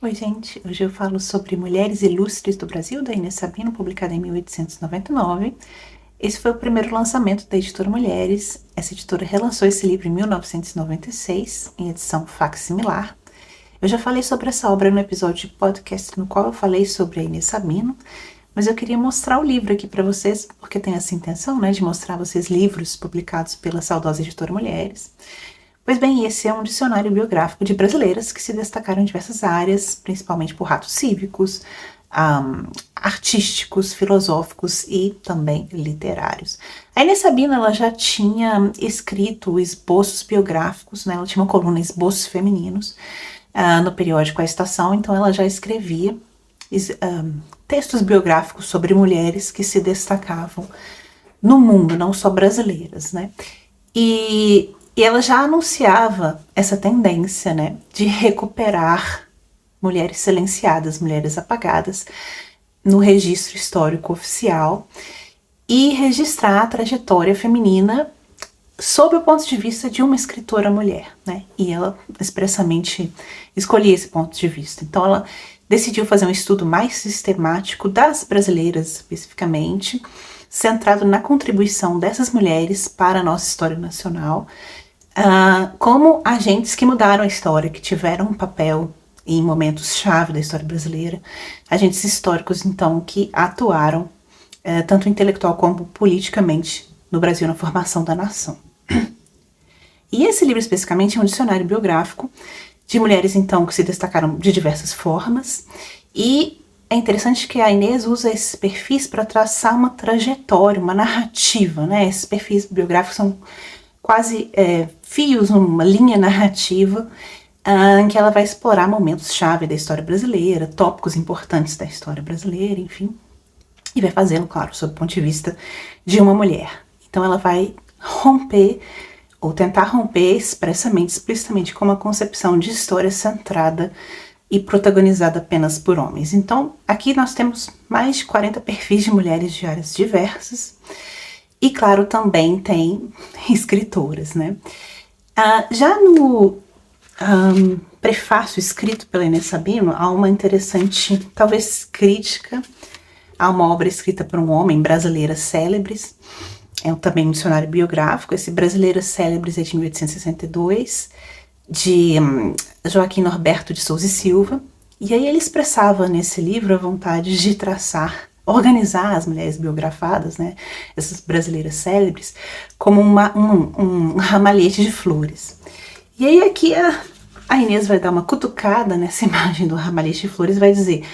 Oi, gente. Hoje eu falo sobre Mulheres Ilustres do Brasil, da Inês Sabino, publicada em 1899. Esse foi o primeiro lançamento da editora Mulheres. Essa editora relançou esse livro em 1996, em edição facsimilar. Eu já falei sobre essa obra no episódio de podcast no qual eu falei sobre a Inês Sabino, mas eu queria mostrar o livro aqui para vocês, porque tem essa intenção, né, de mostrar a vocês livros publicados pela saudosa editora Mulheres. Pois bem, esse é um dicionário biográfico de brasileiras que se destacaram em diversas áreas, principalmente por atos cívicos, artísticos, filosóficos e também literários. A Inês Sabino, ela já tinha escrito esboços biográficos, né? Ela tinha uma coluna Esboços Femininos no periódico A Estação, então ela já escrevia textos biográficos sobre mulheres que se destacavam no mundo, não só brasileiras, né? E ela já anunciava essa tendência, né, de recuperar mulheres silenciadas, mulheres apagadas, no registro histórico oficial e registrar a trajetória feminina sob o ponto de vista de uma escritora mulher, né? E ela expressamente escolhia esse ponto de vista. Então ela decidiu fazer um estudo mais sistemático das brasileiras, especificamente, centrado na contribuição dessas mulheres para a nossa história nacional, como agentes que mudaram a história, que tiveram um papel em momentos-chave da história brasileira, agentes históricos, então, que atuaram tanto intelectual como politicamente no Brasil, na formação da nação. E esse livro, especificamente, é um dicionário biográfico de mulheres, então, que se destacaram de diversas formas, e é interessante que a Inês usa esses perfis para traçar uma trajetória, uma narrativa, né? Esses perfis biográficos são quase fios, uma linha narrativa em que ela vai explorar momentos-chave da história brasileira, tópicos importantes da história brasileira, enfim, e vai fazê-lo, claro, sob o ponto de vista de uma mulher. Então ela vai romper, ou tentar romper expressamente, explicitamente, com uma concepção de história centrada e protagonizada apenas por homens. Então, aqui nós temos mais de 40 perfis de mulheres de áreas diversas, e, claro, também tem escritoras, né? Já no prefácio escrito pela Inês Sabino, há uma interessante, talvez, crítica a uma obra escrita por um homem, Brasileiras Célebres. É também um dicionário biográfico. Esse Brasileiras Célebres é de 1862, de Joaquim Norberto de Souza e Silva. E aí ele expressava nesse livro a vontade de organizar as mulheres biografadas, né, essas brasileiras célebres, como um ramalhete de flores. E aí aqui a Inês vai dar uma cutucada nessa imagem do ramalhete de flores e vai dizer,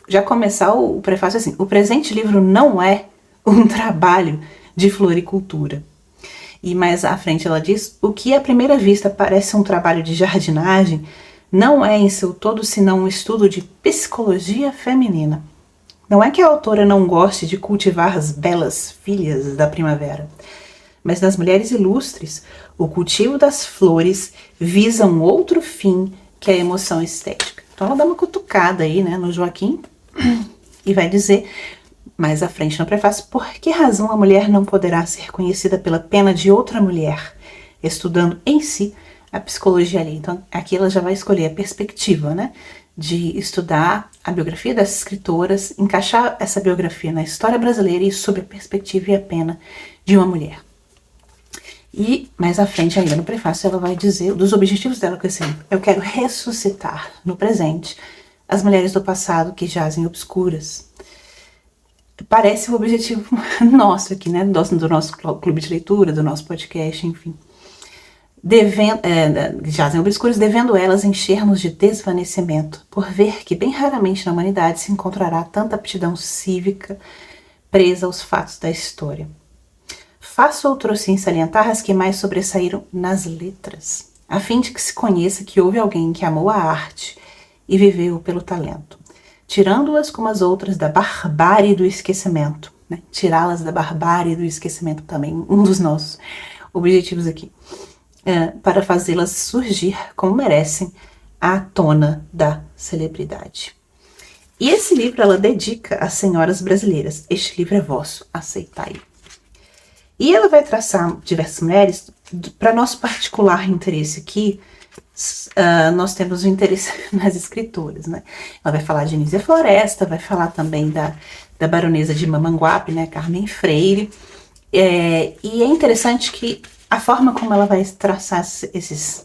já começar o prefácio assim, o presente livro não é um trabalho de floricultura. E mais à frente ela diz, o que à primeira vista parece um trabalho de jardinagem, não é em seu todo senão um estudo de psicologia feminina. Não é que a autora não goste de cultivar as belas filhas da primavera, mas nas mulheres ilustres, o cultivo das flores visa um outro fim que a emoção estética. Então ela dá uma cutucada aí, né, no Joaquim e vai dizer, mais à frente no prefácio, por que razão a mulher não poderá ser conhecida pela pena de outra mulher, estudando em si a psicologia ali. Então aqui ela já vai escolher a perspectiva, né, de estudar a biografia dessas escritoras, encaixar essa biografia na história brasileira e sob a perspectiva e a pena de uma mulher. E mais à frente ainda no prefácio ela vai dizer dos objetivos dela com esse livro. Eu quero ressuscitar no presente as mulheres do passado que jazem obscuras. Parece o objetivo nosso aqui, né, do nosso clube de leitura, do nosso podcast, enfim. Jazem obscuras, devendo elas enchermos de desvanecimento, por ver que bem raramente na humanidade se encontrará tanta aptidão cívica presa aos fatos da história. Faço outrossim salientar as que mais sobressaíram nas letras, a fim de que se conheça que houve alguém que amou a arte e viveu pelo talento, tirando-as como as outras da barbárie do esquecimento, né? Tirá-las da barbárie do esquecimento também, um dos nossos objetivos aqui. Para fazê-las surgir como merecem à tona da celebridade. E esse livro ela dedica às senhoras brasileiras. Este livro é vosso, aceitai. E ela vai traçar diversas mulheres para nosso particular interesse aqui. nós temos o interesse nas escritoras, né? Ela vai falar de Anísia Floresta, vai falar também da baronesa de Mamanguape, né, Carmen Freire. E é interessante que a forma como ela vai traçar esses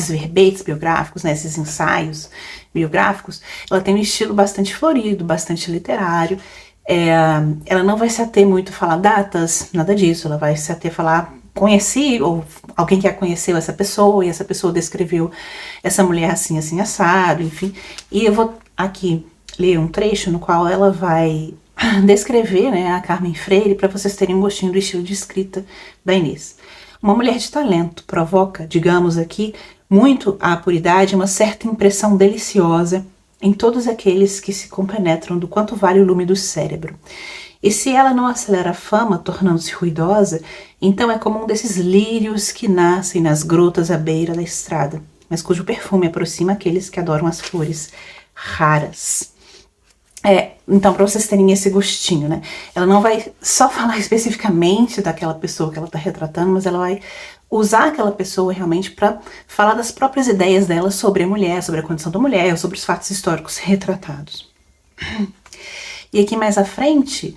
verbetes biográficos, né, esses ensaios biográficos, ela tem um estilo bastante florido, bastante literário. Ela não vai se ater muito a falar datas, nada disso. Ela vai se ater a falar conheci, ou alguém que a conheceu essa pessoa, e essa pessoa descreveu essa mulher assim, assim, assado, enfim. E eu vou aqui ler um trecho no qual ela vai descrever, né, a Carmen Freire, para vocês terem um gostinho do estilo de escrita da Inês. Uma mulher de talento provoca, digamos aqui, muito a puridade, uma certa impressão deliciosa em todos aqueles que se compenetram do quanto vale o lume do cérebro. E se ela não acelera a fama, tornando-se ruidosa, então é como um desses lírios que nascem nas grotas à beira da estrada, mas cujo perfume aproxima aqueles que adoram as flores raras. Então, para vocês terem esse gostinho, né? Ela não vai só falar especificamente daquela pessoa que ela está retratando, mas ela vai usar aquela pessoa realmente para falar das próprias ideias dela sobre a mulher, sobre a condição da mulher, sobre os fatos históricos retratados. E aqui mais à frente,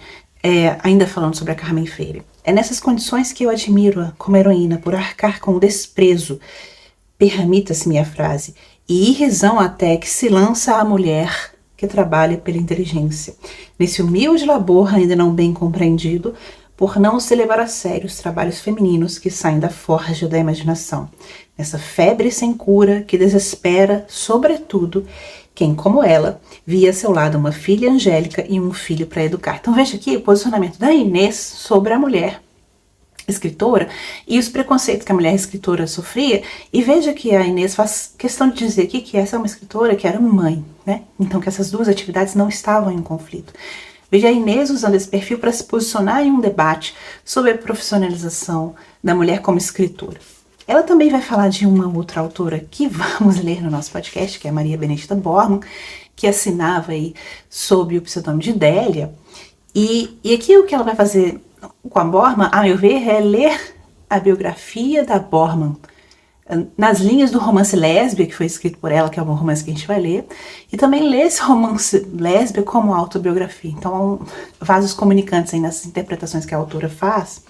ainda falando sobre a Carmen Freire, é nessas condições que eu admiro-a como heroína por arcar com o desprezo, permita-se-me a frase, e irrisão até que se lança à mulher que trabalha pela inteligência, nesse humilde labor ainda não bem compreendido, por não se levar a sério os trabalhos femininos que saem da forja da imaginação, nessa febre sem cura que desespera, sobretudo, quem, como ela, via a seu lado uma filha angélica e um filho para educar. Então veja aqui o posicionamento da Inês sobre a mulher escritora e os preconceitos que a mulher escritora sofria, e veja que a Inês faz questão de dizer aqui que essa é uma escritora que era mãe, né? Então que essas duas atividades não estavam em conflito. Veja a Inês usando esse perfil para se posicionar em um debate sobre a profissionalização da mulher como escritora. Ela também vai falar de uma outra autora que vamos ler no nosso podcast, que é a Maria Benedita Bormann, que assinava aí sob o pseudônimo de Délia. E aqui o que ela vai fazer com a Bormann, a meu ver, é ler a biografia da Bormann nas linhas do romance Lésbia, que foi escrito por ela, que é um romance que a gente vai ler, e também ler esse romance Lésbia como autobiografia. Então, vasos comunicantes aí nessas interpretações que a autora faz.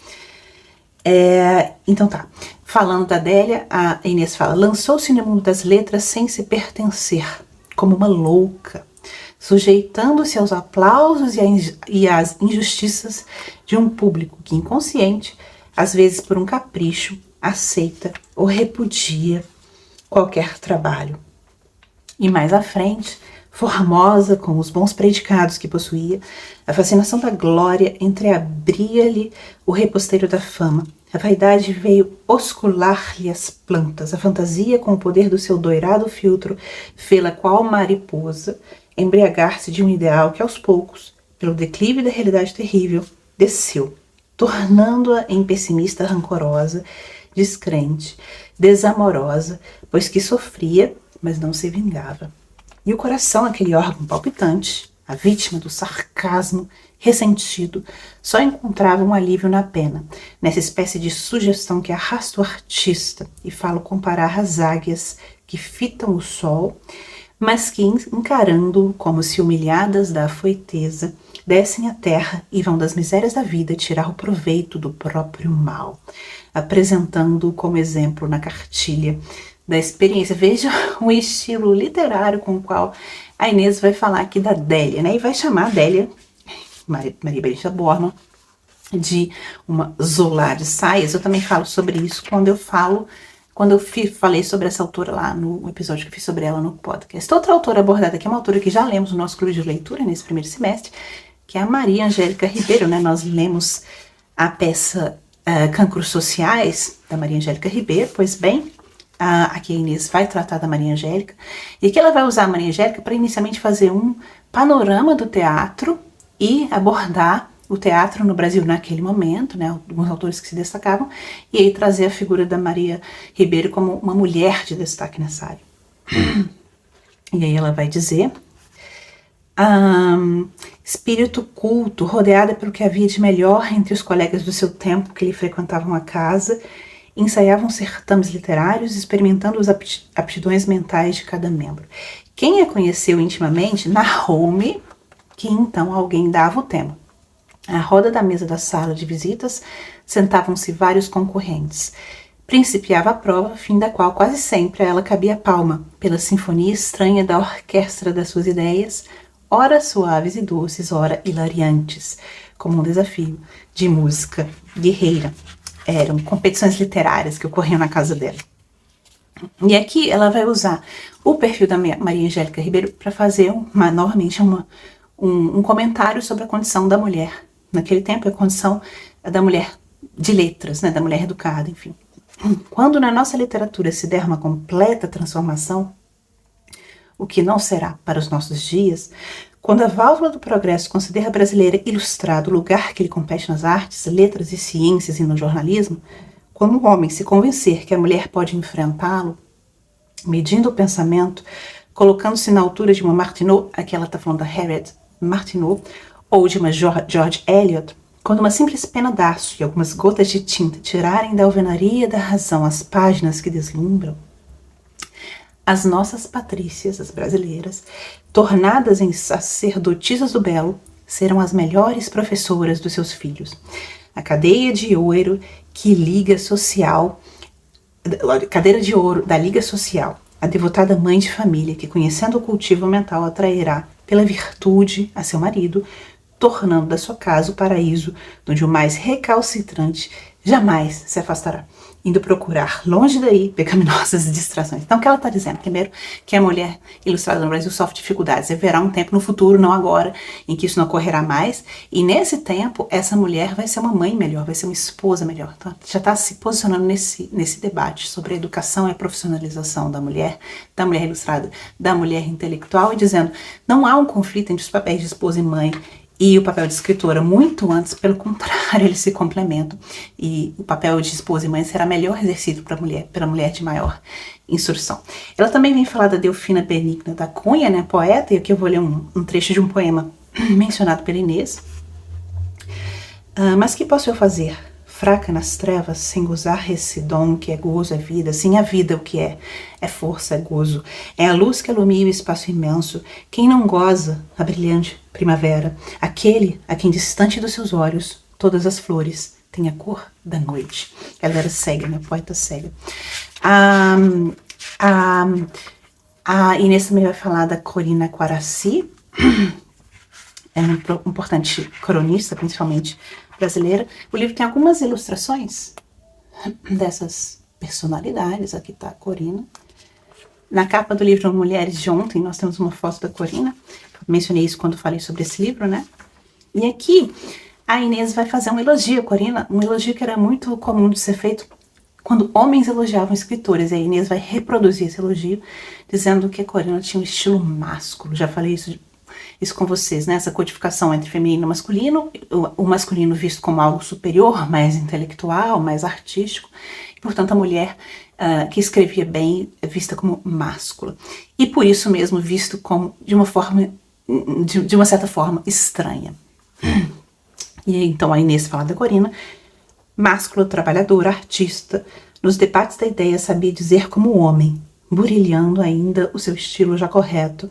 Então tá, falando da Délia, a Inês fala: lançou-se no mundo das letras sem se pertencer, como uma louca, sujeitando-se aos aplausos e às injustiças de um público que, inconsciente, às vezes por um capricho, aceita ou repudia qualquer trabalho. E mais à frente, formosa, com os bons predicados que possuía, a fascinação da glória entreabria-lhe o reposteiro da fama. A vaidade veio oscular-lhe as plantas. A fantasia, com o poder do seu doirado filtro, fê-la qual mariposa embriagar-se de um ideal que aos poucos, pelo declive da realidade terrível, desceu, tornando-a em pessimista rancorosa, descrente, desamorosa, pois que sofria, mas não se vingava. E o coração, aquele órgão palpitante, a vítima do sarcasmo ressentido, só encontrava um alívio na pena, nessa espécie de sugestão que arrasta o artista, e falo comparar as águias que fitam o sol, mas que, encarando-o como se humilhadas da afoiteza, descem à terra e vão das misérias da vida tirar o proveito do próprio mal, apresentando-o como exemplo na cartilha da experiência. Veja o estilo literário com o qual a Inês vai falar aqui da Délia, né? E vai chamar a Délia, Maria Benedita Bormann, de uma Zola de saias. Eu também falo sobre isso quando eu falei sobre essa autora lá no episódio que eu fiz sobre ela no podcast. Outra autora abordada aqui é uma autora que já lemos no nosso clube de leitura nesse primeiro semestre, que é a Maria Angélica Ribeiro, né? Nós lemos a peça Cancros Sociais, da Maria Angélica Ribeiro. Pois bem, aqui a Inês vai tratar da Maria Angélica, e aqui ela vai usar a Maria Angélica para inicialmente fazer um panorama do teatro e abordar o teatro no Brasil naquele momento, né, alguns autores que se destacavam, e aí trazer a figura da Maria Ribeiro como uma mulher de destaque nessa área. E aí ela vai dizer: espírito culto, rodeada pelo que havia de melhor entre os colegas do seu tempo que lhe frequentavam a casa, ensaiavam certames literários, experimentando as aptidões mentais de cada membro. Quem a conheceu intimamente narrou-me que então alguém dava o tema. À roda da mesa da sala de visitas sentavam-se vários concorrentes. Principiava a prova, fim da qual quase sempre a ela cabia palma, pela sinfonia estranha da orquestra das suas ideias, ora suaves e doces, ora hilariantes, como um desafio de música guerreira. Eram competições literárias que ocorriam na casa dela. E aqui ela vai usar o perfil da Maria Angélica Ribeiro para fazer novamente um comentário sobre a condição da mulher. Naquele tempo, a condição da mulher de letras, né, da mulher educada, enfim. Quando na nossa literatura se der uma completa transformação, o que não será para os nossos dias, quando a válvula do progresso conceder à brasileira ilustrado o lugar que lhe compete nas artes, letras e ciências e no jornalismo, quando o homem se convencer que a mulher pode enfrentá-lo, medindo o pensamento, colocando-se na altura de uma Martineau, aqui ela está falando da Harriet Martineau, ou de uma George Eliot, quando uma simples pena d'ácido e algumas gotas de tinta tirarem da alvenaria da razão as páginas que deslumbram, as nossas patrícias, as brasileiras, tornadas em sacerdotisas do belo, serão as melhores professoras dos seus filhos. A cadeia de ouro que liga social, cadeira de ouro da liga social, a devotada mãe de família que, conhecendo o cultivo mental, atrairá pela virtude a seu marido, tornando da sua casa o paraíso, onde o mais recalcitrante jamais se afastará, indo procurar longe daí pecaminosas distrações. Então, o que ela está dizendo? Primeiro, que a mulher ilustrada no Brasil sofre dificuldades. Haverá um tempo no futuro, não agora, em que isso não ocorrerá mais. E nesse tempo, essa mulher vai ser uma mãe melhor, vai ser uma esposa melhor. Então, já está se posicionando nesse debate sobre a educação e a profissionalização da mulher ilustrada, da mulher intelectual, e dizendo, não há um conflito entre os papéis de esposa e mãe e o papel de escritora, muito antes, pelo contrário, eles se complementam. E o papel de esposa e mãe será melhor exercido pela mulher de maior instrução. Ela também vem falar da Delfina Benigna da Cunha, né, poeta, e aqui eu vou ler um trecho de um poema mencionado pela Inês. Mas que posso eu fazer? Fraca nas trevas, sem gozar esse dom que é gozo, é vida. Sim, a vida o que é força, é gozo. É a luz que ilumina o espaço imenso. Quem não goza a brilhante primavera? Aquele a quem distante dos seus olhos todas as flores têm a cor da noite. Ela era cega, né? Poeta cega. A Inês também vai falar da Corina Quaraci. É uma importante cronista, principalmente brasileira. O livro tem algumas ilustrações dessas personalidades. Aqui está a Corina. Na capa do livro Mulheres de Ontem, nós temos uma foto da Corina. Mencionei isso quando falei sobre esse livro, né? E aqui a Inês vai fazer um elogio à Corina, um elogio que era muito comum de ser feito quando homens elogiavam escritores. E a Inês vai reproduzir esse elogio, dizendo que a Corina tinha um estilo másculo. Já falei isso com vocês, né? Essa codificação entre feminino e masculino, o masculino visto como algo superior, mais intelectual, mais artístico, e, portanto, a mulher que escrevia bem é vista como máscula. E por isso mesmo visto como de uma certa forma estranha. E então a Inês fala da Corina, máscula, trabalhadora, artista, nos debates da ideia sabia dizer como homem, burilhando ainda o seu estilo já correto,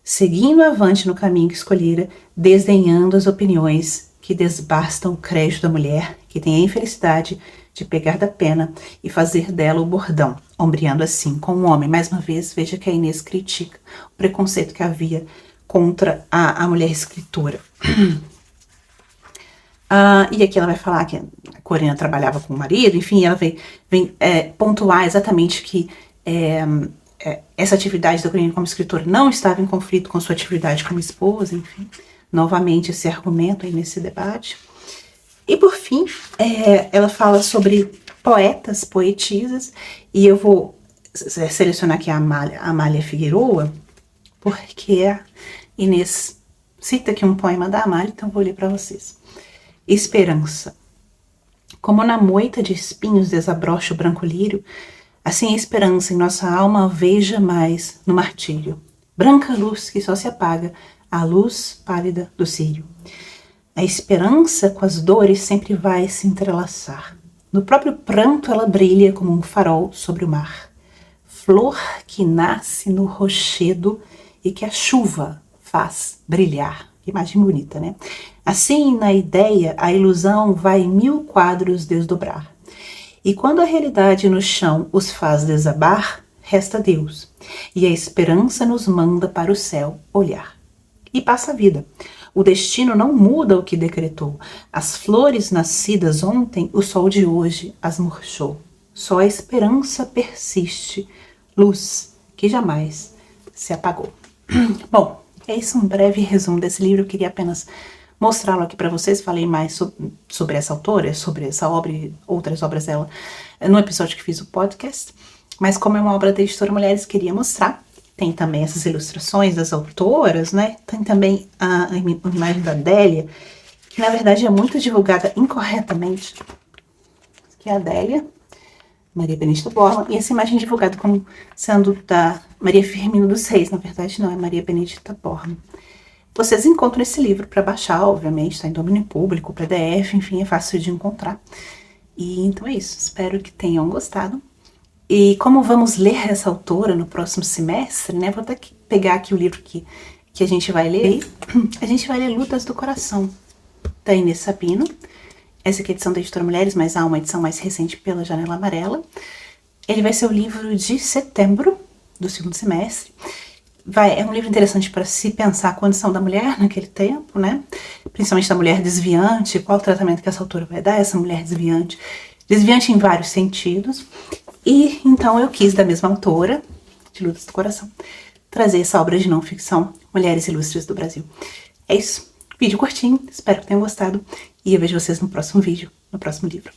seguindo avante no caminho que escolhera, desdenhando as opiniões que desbastam o crédito da mulher, que tem a infelicidade de pegar da pena e fazer dela o bordão, ombreando assim com o homem. Mais uma vez, veja que a Inês critica o preconceito que havia contra a mulher escritora. E aqui ela vai falar que a Corina trabalhava com o marido, enfim, ela vem pontuar exatamente que essa atividade da Corina como escritora não estava em conflito com sua atividade como esposa, enfim. Novamente esse argumento aí nesse debate. E por fim, ela fala sobre poetas, poetisas, e eu vou selecionar aqui a Amália Figueroa, porque a Inês cita aqui um poema da Amália, então vou ler para vocês. Esperança. Como na moita de espinhos desabrocha o branco lírio, assim a esperança em nossa alma veja mais no martírio. Branca luz que só se apaga, a luz pálida do círio. A esperança com as dores sempre vai se entrelaçar. No próprio pranto ela brilha como um farol sobre o mar. Flor que nasce no rochedo e que a chuva faz brilhar. Que imagem bonita, né? Assim, na ideia, a ilusão vai 1000 quadros desdobrar. E quando a realidade no chão os faz desabar, resta Deus, e a esperança nos manda para o céu olhar. E passa a vida. O destino não muda o que decretou. As flores nascidas ontem, o sol de hoje as murchou. Só a esperança persiste, luz que jamais se apagou. Bom, é isso, um breve resumo desse livro. Eu queria apenas mostrá-lo aqui para vocês. Falei mais sobre essa autora, sobre essa obra e outras obras dela no episódio que fiz o podcast. Mas como é uma obra da editora Mulheres, queria mostrar. Tem também essas ilustrações das autoras, né? Tem também a imagem da Adélia, que na verdade é muito divulgada incorretamente. Que é a Adélia, Maria Benedita Bormann, e essa imagem divulgada como sendo da Maria Firmino dos Reis. Na verdade não, é Maria Benedita Bormann. Vocês encontram esse livro para baixar, obviamente, está em domínio público, PDF, enfim, é fácil de encontrar. E então é isso, espero que tenham gostado. E como vamos ler essa autora no próximo semestre, né, vou até pegar aqui o livro que a gente vai ler. A gente vai ler Lutas do Coração, da Inês Sabino. Essa aqui é a edição da editora Mulheres, mas há uma edição mais recente pela Janela Amarela. Ele vai ser o livro de setembro do segundo semestre. É um livro interessante para se pensar a condição da mulher naquele tempo, né? Principalmente da mulher desviante, qual o tratamento que essa autora vai dar a essa mulher desviante. Desviante em vários sentidos. E então eu quis, da mesma autora, de Lutas do Coração, trazer essa obra de não ficção, Mulheres Ilustres do Brasil. É isso. Vídeo curtinho, espero que tenham gostado. E eu vejo vocês no próximo vídeo, no próximo livro.